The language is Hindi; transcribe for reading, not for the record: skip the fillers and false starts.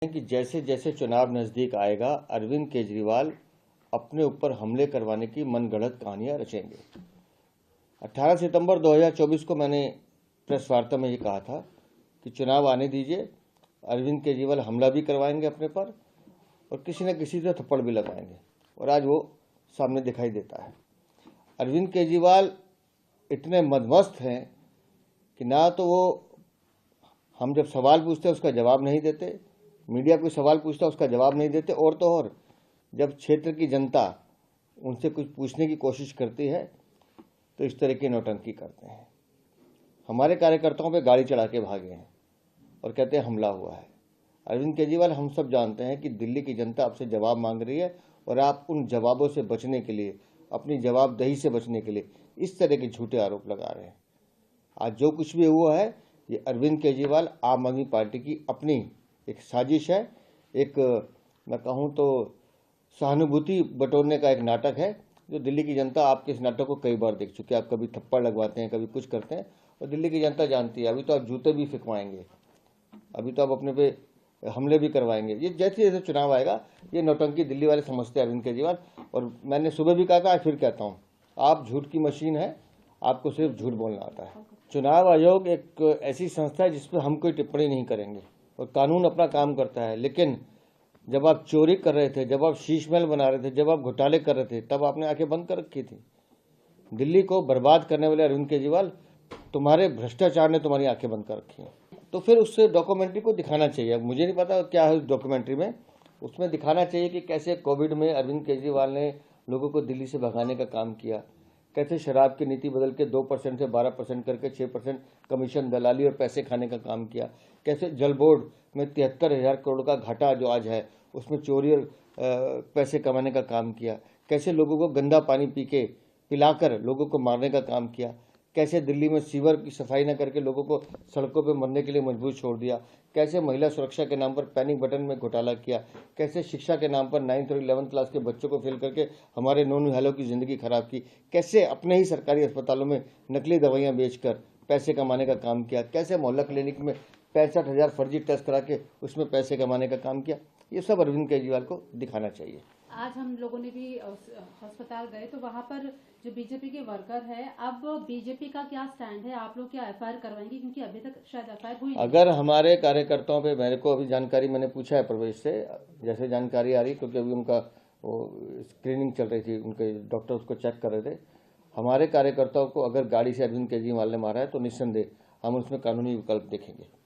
कि जैसे जैसे चुनाव नजदीक आएगा अरविंद केजरीवाल अपने ऊपर हमले करवाने की मनगढ़ंत कहानियां रचेंगे। 18 सितंबर 2024 को मैंने प्रेस वार्ता में ये कहा था कि चुनाव आने दीजिए, अरविंद केजरीवाल हमला भी करवाएंगे अपने पर और किसी न किसी से थप्पड़ भी लगाएंगे, और आज वो सामने दिखाई देता है। अरविंद केजरीवाल इतने मदमस्त हैं कि ना तो वो हम जब सवाल पूछते हैं उसका जवाब नहीं देते, मीडिया कोई सवाल पूछता है उसका जवाब नहीं देते, और तो और जब क्षेत्र की जनता उनसे कुछ पूछने की कोशिश करती है तो इस तरह की नौटंकी करते हैं। हमारे कार्यकर्ताओं पे गाड़ी चढ़ा के भागे हैं और कहते हैं हमला हुआ है। अरविंद केजरीवाल, हम सब जानते हैं कि दिल्ली की जनता आपसे जवाब मांग रही है और आप उन जवाबों से बचने के लिए, अपनी जवाबदेही से बचने के लिए इस तरह के झूठे आरोप लगा रहे हैं। आज जो कुछ भी हुआ है ये अरविंद केजरीवाल आम आदमी पार्टी की अपनी एक साजिश है, एक मैं कहूँ तो सहानुभूति बटोरने का एक नाटक है, जो दिल्ली की जनता आपके इस नाटक को कई बार देख चुकी है। आप कभी थप्पड़ लगवाते हैं, कभी कुछ करते हैं, और दिल्ली की जनता जानती है। अभी तो आप जूते भी फिकवाएंगे, अभी तो आप अपने पे हमले भी करवाएंगे। ये जैसे जैसे चुनाव आएगा ये नौटंकी दिल्ली वाले समझते हैं अरविंद केजरीवाल। और मैंने सुबह भी कहा था, आज फिर कहता हूँ, आप झूठ की मशीन है, आपको सिर्फ झूठ बोलना आता है। चुनाव आयोग एक ऐसी संस्था है जिस पर हम कोई टिप्पणी नहीं करेंगे और कानून अपना काम करता है। लेकिन जब आप चोरी कर रहे थे, जब आप शीश महल बना रहे थे, जब आप घोटाले कर रहे थे, तब आपने आंखें बंद कर रखी थी। दिल्ली को बर्बाद करने वाले अरविंद केजरीवाल, तुम्हारे भ्रष्टाचार ने तुम्हारी आंखें बंद कर रखी हैं। तो फिर उस डॉक्यूमेंट्री को दिखाना चाहिए। अब मुझे नहीं पता क्या है उस डॉक्यूमेंट्री में, उसमें दिखाना चाहिए कि कैसे कोविड में अरविंद केजरीवाल ने लोगों को दिल्ली से भगाने का काम किया, कैसे शराब की नीति बदल के 2% से 12% करके 6% कमीशन, दलाली और पैसे खाने का काम किया, कैसे जल बोर्ड में 73,000 करोड़ का घाटा जो आज है उसमें चोरी और पैसे कमाने का काम किया, कैसे लोगों को गंदा पानी पिलाकर लोगों को मारने का काम किया, कैसे दिल्ली में सीवर की सफाई न करके लोगों को सड़कों पर मरने के लिए मजबूर छोड़ दिया, कैसे महिला सुरक्षा के नाम पर पैनिक बटन में घोटाला किया, कैसे शिक्षा के नाम पर 9th और 11th क्लास के बच्चों को फेल करके हमारे नौनिहालों की जिंदगी खराब की, कैसे अपने ही सरकारी अस्पतालों में नकली दवाइयां बेचकर पैसे कमाने का काम किया, कैसे मोहल्ला क्लिनिक में 65,000 फर्जी टेस्ट करा के उसमें पैसे कमाने का काम किया। ये सब अरविंद केजरीवाल को दिखाना चाहिए। आज हम लोगों ने भी अस्पताल गए तो वहाँ पर जो बीजेपी के वर्कर है, अब बीजेपी का क्या स्टैंड है? आप लोग क्या एफआईआर करवाएंगे? क्योंकि अभी तक शायद एफआईआर हुई नहीं। अगर हमारे कार्यकर्ताओं पे, मेरे को अभी जानकारी मैंने पूछा है प्रवेश से, जैसे जानकारी आ रही, क्योंकि अभी उनका वो स्क्रीनिंग चल रही थी, उनके डॉक्टर उसको चेक कर रहे थे। हमारे कार्यकर्ताओं को अगर गाड़ी से अरविंद केजरीवाल ने मारा है तो निस्संदेह हम उसमें कानूनी विकल्प देखेंगे।